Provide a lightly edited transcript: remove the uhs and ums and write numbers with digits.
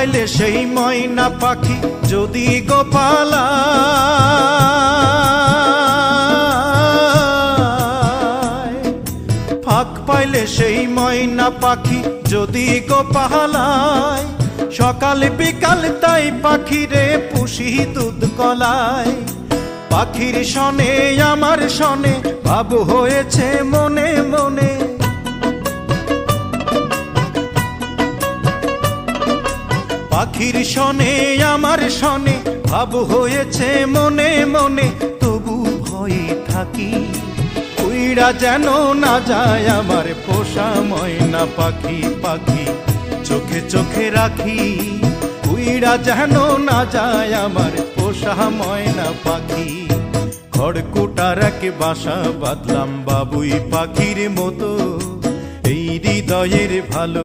পাইলে সেই ময়না পাখি যদি গোপালায়, ফাঁক পাইলে সেই ময়না পাখি যদি গোপালায়, সকাল বিকাল তাই পাখিরে পুষি দুধ কলায়। পাখির শনে আমার শনে ভাব হয়েছে মনে মনে, পাখির শনে আমার শনে ভাব হয়েছে মনে মনে। তবু ভয়ে থাকি উইড়া যেন না যায় আমার পোষা ময়না পাখি, পাখি চোখে চোখে রাখি উইড়া যেন না যায় আমার পোষা ময়না পাখি। খড়কুটার এক বাসা বাঁধলাম বাবুই পাখির মতো, এই হৃদয়ের ভালো